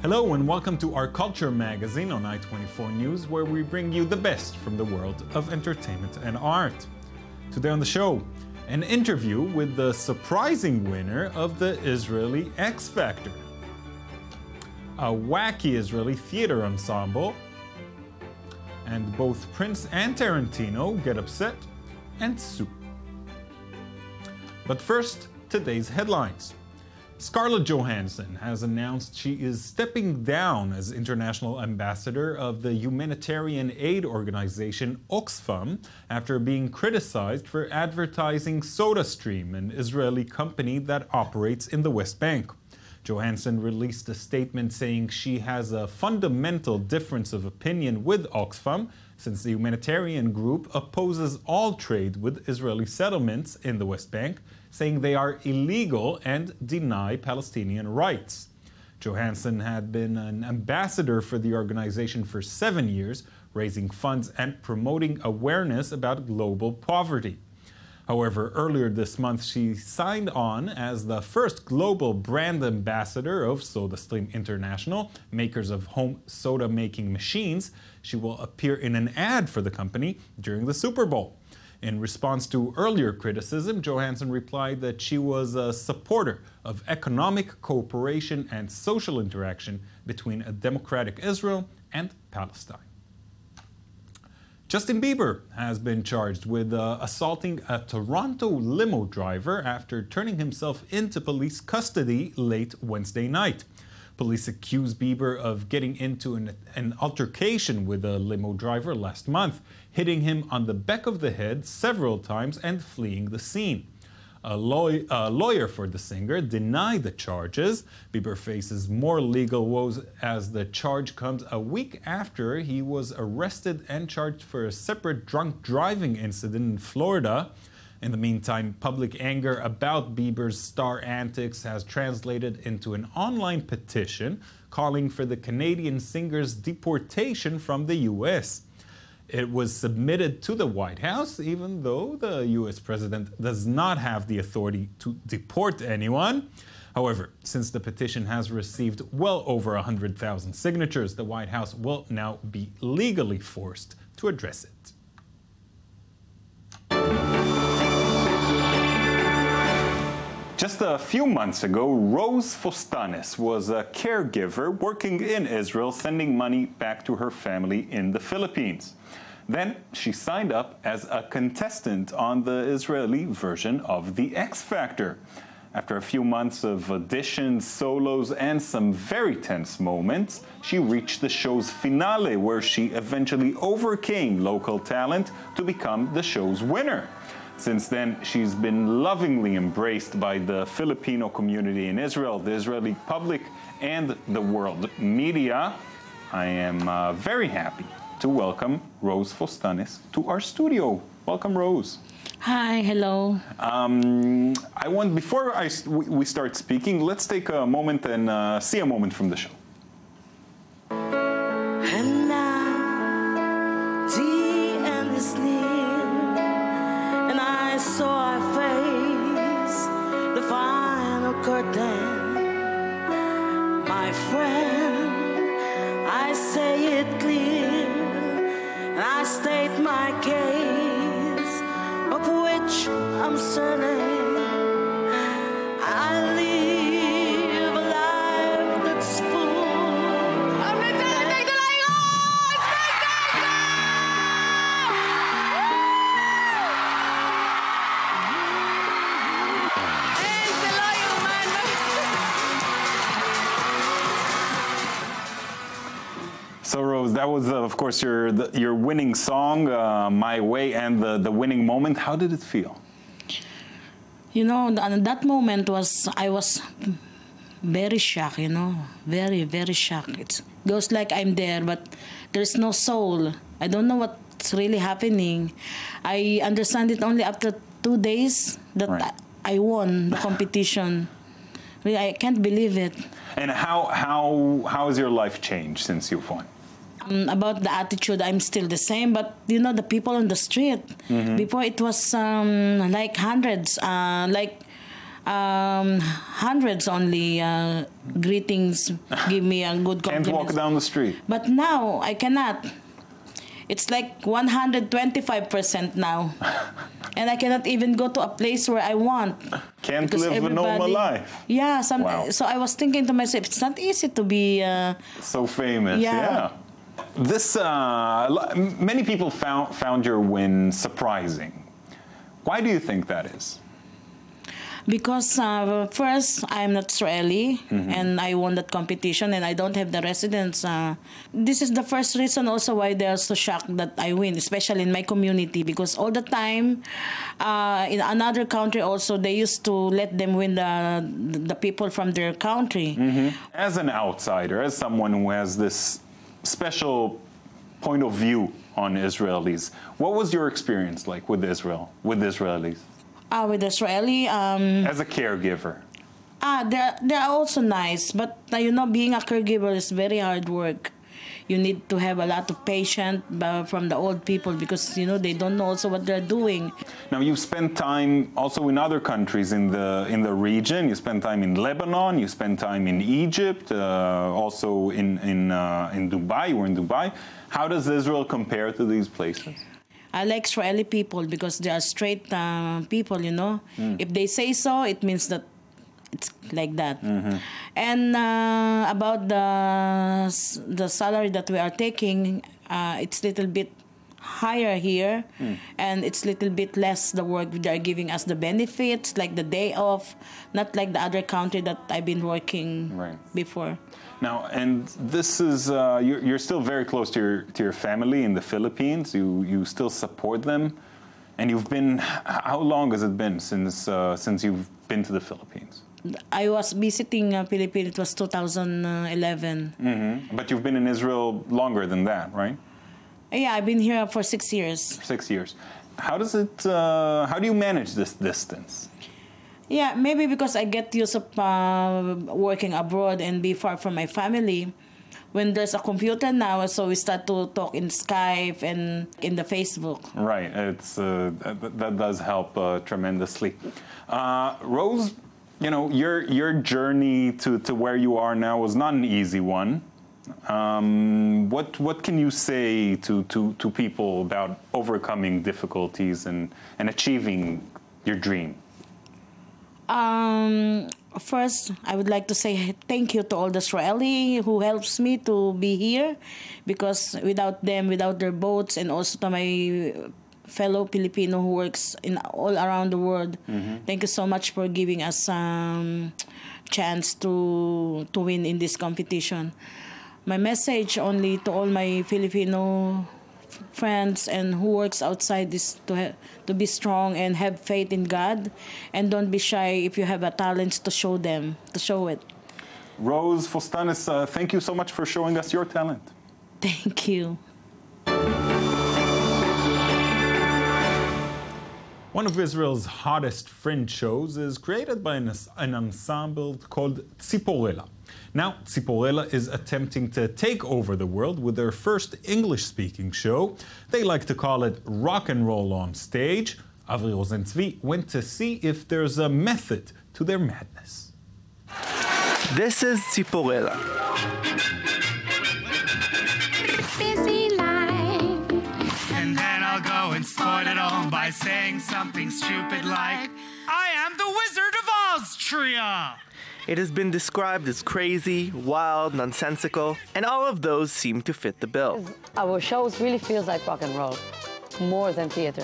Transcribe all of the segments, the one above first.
Hello and welcome to our Culture magazine on I-24 News, where we bring you the best from the world of entertainment and art. Today on the show, an interview with the surprising winner of the Israeli X Factor, a wacky Israeli theater ensemble, and both Prince and Tarantino get upset and sue. But first, today's headlines. Scarlett Johansson has announced she is stepping down as international ambassador of the humanitarian aid organization Oxfam after being criticized for advertising SodaStream, an Israeli company that operates in the West Bank. Johansson released a statement saying she has a fundamental difference of opinion with Oxfam, since the humanitarian group opposes all trade with Israeli settlements in the West Bank, saying they are illegal and deny Palestinian rights. Johansson had been an ambassador for the organization for 7 years, raising funds and promoting awareness about global poverty. However, earlier this month, she signed on as the first global brand ambassador of SodaStream International, makers of home soda-making machines. She will appear in an ad for the company during the Super Bowl. In response to earlier criticism, Johansson replied that she was a supporter of economic cooperation and social interaction between a democratic Israel and Palestine. Justin Bieber has been charged with assaulting a Toronto limo driver after turning himself into police custody late Wednesday night. Police accused Bieber of getting into an altercation with a limo driver last month, hitting him on the back of the head several times and fleeing the scene. A lawyer for the singer denied the charges. Bieber faces more legal woes as the charge comes a week after he was arrested and charged for a separate drunk driving incident in Florida. In the meantime, public anger about Bieber's star antics has translated into an online petition calling for the Canadian singer's deportation from the U.S. It was submitted to the White House, even though the U.S. president does not have the authority to deport anyone. However, since the petition has received well over 100,000 signatures, the White House will now be legally forced to address it. Just a few months ago, Rose Fostanes was a caregiver working in Israel, sending money back to her family in the Philippines. Then she signed up as a contestant on the Israeli version of the X Factor. After a few months of auditions, solos, and some very tense moments, she reached the show's finale, where she eventually overcame local talent to become the show's winner. Since then, she's been lovingly embraced by the Filipino community in Israel, the Israeli public, and the world media. I am very happy to welcome Rose Fostanes to our studio. Welcome, Rose. Hi, hello. Before we start speaking, let's take a moment and see a moment from the show. And now, the end is near, and I saw her face, the final curtain. My friend, I say it clear, and I state my case, of which I'm certain. I live a life that's full. I'm going to take the So, Rose, that was, of course, your winning song, My Way, and the winning moment. How did it feel? You know, that moment I was very shocked, you know, very, very shocked. It goes like I'm there, but there's no soul. I don't know what's really happening. I understand it only after 2 days that right. I won the competition. Really, I can't believe it. And how has your life changed since you've won? About the attitude, I'm still the same, but you know, the people on the street, before it was like hundreds, like Hundreds only greetings, give me a good compliment. Can't walk down the street. But now I cannot. It's like 125% now. And I cannot even go to a place where I want. Can't live a normal life. Yeah, Wow. So I was thinking to myself, it's not easy to be... so famous, yeah. This, many people found your win surprising. Why do you think that is? Because first, I'm not Israeli, and I won that competition, and I don't have the residence. This is the first reason also why they are so shocked that I win, especially in my community, because all the time, in another country also, they used to let them win the people from their country. As an outsider, as someone who has this special point of view on Israelis, what was your experience like with Israel, with Israelis? With Israeli, as a caregiver. They're also nice, but you know, being a caregiver is very hard work. You need to have a lot of patience from the old people because you know they don't know also what they're doing. Now you've spent time also in other countries in the region. You spent time in Lebanon. You spent time in Egypt. Also in Dubai. You were in Dubai. How does Israel compare to these places? I like Israeli people because they are straight people, you know. If they say so, it means that it's like that. And about the salary that we are taking, it's a little bit higher here, and it's a little bit less the work they are giving us the benefits, like the day off, not like the other country that I've been working before. Now, and this is, you're still very close to your family in the Philippines. You still support them. And you've been, how long has it been since you've been to the Philippines? I was visiting Philippines, it was 2011. But you've been in Israel longer than that, right? Yeah, I've been here for 6 years. 6 years. How does it, how do you manage this distance? Yeah, maybe because I get used to working abroad and be far from my family. When there's a computer now, so we start to talk in Skype and in the Facebook. Right, it's that does help tremendously. Rose, you know, your journey to where you are now was not an easy one. What can you say to people about overcoming difficulties and achieving your dream? First, I would like to say thank you to all the Israeli who helps me to be here, because without them, without their boats, and also to my fellow Filipino who works in all around the world, thank you so much for giving us chance to win in this competition. My message only to all my Filipino friends and who works outside is to be strong and have faith in God, and don't be shy if you have a talent to show it. Rose Fostanes, thank you so much for showing us your talent. Thank you. One of Israel's hottest fringe shows is created by an ensemble called Tziporela. Now, Tziporela is attempting to take over the world with their first English-speaking show. They like to call it rock and roll on stage. Avri Rosentzvi went to see if there's a method to their madness. This is Tziporela. Busy life. And then I'll go and spoil it all by saying something stupid like, I am the Wizard of Austria! It has been described as crazy, wild, nonsensical, and all of those seem to fit the bill. Our shows really feels like rock and roll, more than theater.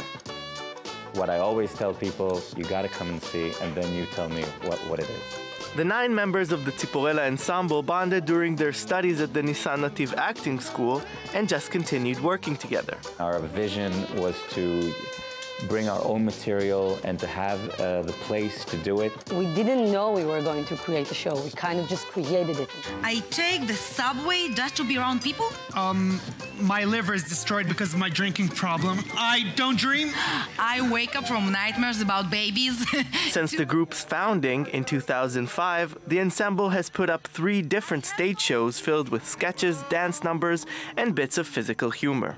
What I always tell people, you gotta come and see, and then you tell me what it is. The 9 members of the Tziporela ensemble bonded during their studies at the Nisan Nativ Acting School and just continued working together. Our vision was to bring our own material and to have the place to do it. We didn't know we were going to create a show. We kind of just created it. I take the subway just to be around people? My liver is destroyed because of my drinking problem. I don't dream. I wake up from nightmares about babies. Since the group's founding in 2005, the ensemble has put up 3 different stage shows filled with sketches, dance numbers, and bits of physical humor.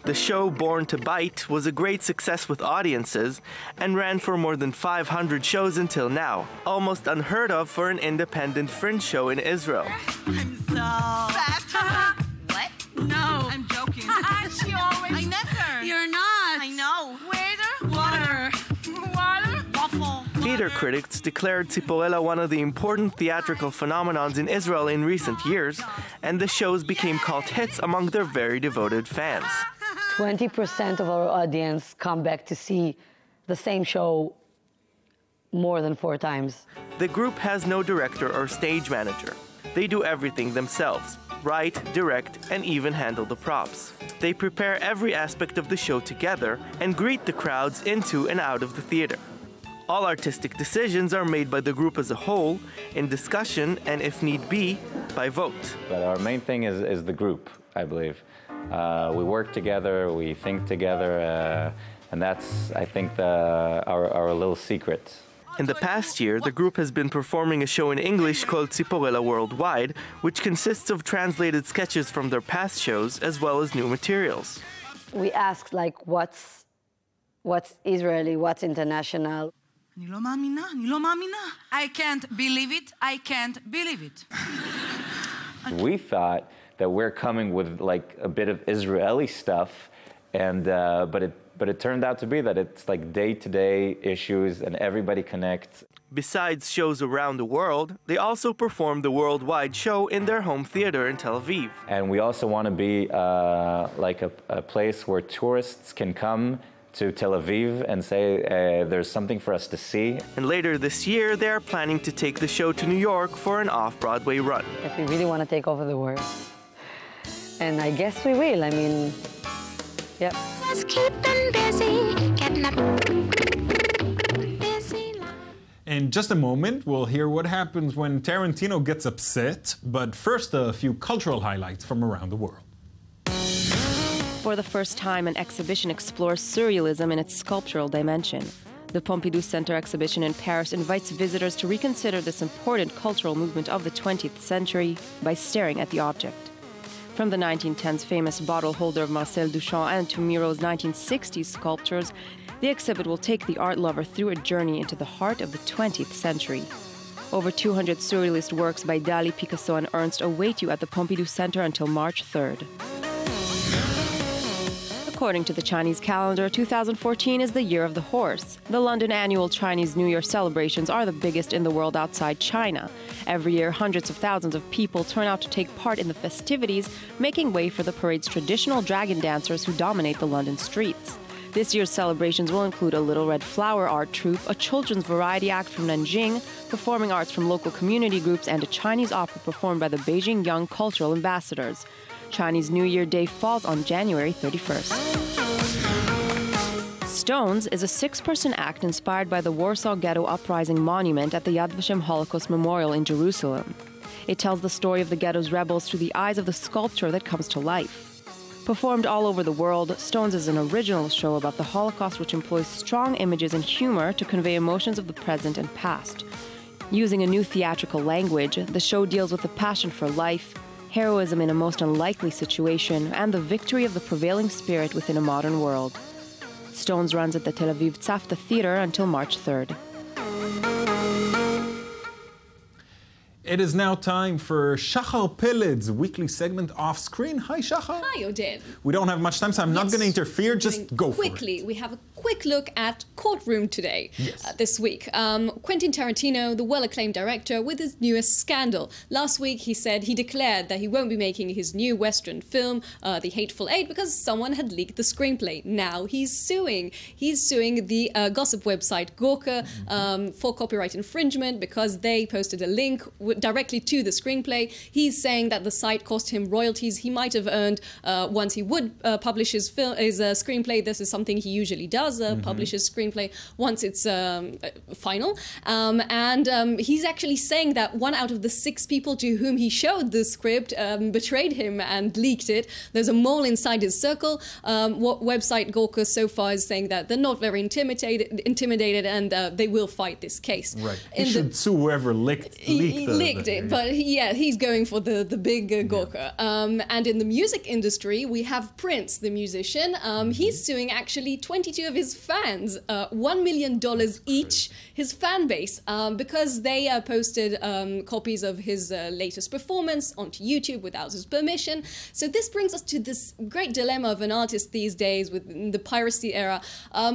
The The show, Born to Bite, was a great success with audiences and ran for more than 500 shows until now, almost unheard of for an independent fringe show in Israel. I'm so fat. What? No. I'm joking. She always... I never. You're not. I know. Waiter? Water. Water? Waffle. Theater critics declared Tziporela one of the important theatrical phenomenons in Israel in recent years, and the shows became cult hits among their very devoted fans. 20% of our audience come back to see the same show more than 4 times. The group has no director or stage manager. They do everything themselves: write, direct, and even handle the props. They prepare every aspect of the show together and greet the crowds into and out of the theater. All artistic decisions are made by the group as a whole, in discussion, and if need be, by vote. But our main thing is the group, I believe. We work together, we think together, and that's, I think, our little secret. In the past year, the group has been performing a show in English called Tziporela Worldwide, which consists of translated sketches from their past shows as well as new materials. We asked, like, what's Israeli, what's international? I can't believe it. I can't believe it. We thought that we're coming with like a bit of Israeli stuff, and but it turned out to be that it's like day-to-day issues and everybody connects. Besides shows around the world, they also perform the worldwide show in their home theater in Tel Aviv. And we also want to be like a place where tourists can come to Tel Aviv and say there's something for us to see. And later this year, they are planning to take the show to New York for an off-Broadway run. If we really want to take over the world. And I guess we will. I mean, yep. Just keep them busy, getting up. In just a moment, we'll hear what happens when Tarantino gets upset, but first a few cultural highlights from around the world. For the first time, an exhibition explores surrealism in its sculptural dimension. The Pompidou Center exhibition in Paris invites visitors to reconsider this important cultural movement of the 20th century by staring at the object. From the 1910s famous bottle holder of Marcel Duchamp and to Miro's 1960s sculptures, the exhibit will take the art lover through a journey into the heart of the 20th century. Over 200 surrealist works by Dali, Picasso, and Ernst await you at the Pompidou Center until March 3rd. According to the Chinese calendar, 2014 is the year of the horse. The London annual Chinese New Year celebrations are the biggest in the world outside China. Every year, hundreds of thousands of people turn out to take part in the festivities, making way for the parade's traditional dragon dancers who dominate the London streets. This year's celebrations will include a Little Red Flower art troupe, a children's variety act from Nanjing, performing arts from local community groups, and a Chinese opera performed by the Beijing Young Cultural Ambassadors. Chinese New Year Day falls on January 31st. Stones is a 6-person act inspired by the Warsaw Ghetto Uprising monument at the Yad Vashem Holocaust Memorial in Jerusalem. It tells the story of the ghetto's rebels through the eyes of the sculpture that comes to life. Performed all over the world, Stones is an original show about the Holocaust which employs strong images and humor to convey emotions of the present and past. Using a new theatrical language, the show deals with the passion for life, heroism in a most unlikely situation, and the victory of the prevailing spirit within a modern world. Stones runs at the Tel Aviv Tzafta Theater until March 3rd. It is now time for Shachar Peled's weekly segment Off Screen. Hi, Shachar. Hi, Oded. We don't have much time, so I'm not going to interfere. Just go for it. Quickly, we have a quick look at Courtroom today, this week. Quentin Tarantino, the well-acclaimed director, with his newest scandal. Last week, he declared that he won't be making his new Western film, The Hateful Eight, because someone had leaked the screenplay. Now he's suing. He's suing the gossip website Gawker for copyright infringement because they posted a link directly to the screenplay. He's saying that the site cost him royalties he might have earned once he would publish his screenplay. This is something he usually does. does publish his screenplay once it's final. And he's actually saying that 1 out of the 6 people to whom he showed the script betrayed him and leaked it. There's a mole inside his circle. What website Gorka so far is saying that they're not very intimidated and they will fight this case. Right. He should sue whoever leaked it. But he's going for the big Gorka. And in the music industry, we have Prince, the musician. He's suing actually 22 of his fans, $1 million each, his fan base, because they posted copies of his latest performance onto YouTube without his permission. So this brings us to this great dilemma of an artist these days with the piracy era.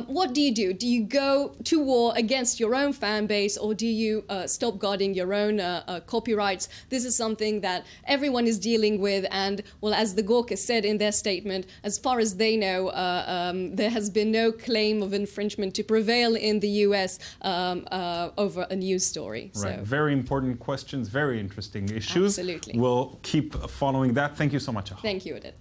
What do? Do you go to war against your own fan base, or do you stop guarding your own copyrights? This is something that everyone is dealing with, and well, as the Gorka said in their statement, as far as they know, there has been no claim of infringement to prevail in the US over a news story. Right, So. very important questions, very interesting issues. Absolutely. We'll keep following that. Thank you so much, Aho. Thank you, Edith.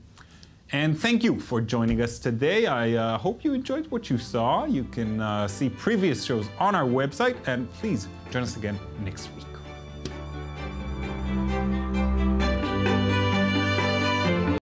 And thank you for joining us today. I hope you enjoyed what you saw. You can see previous shows on our website, and please join us again next week.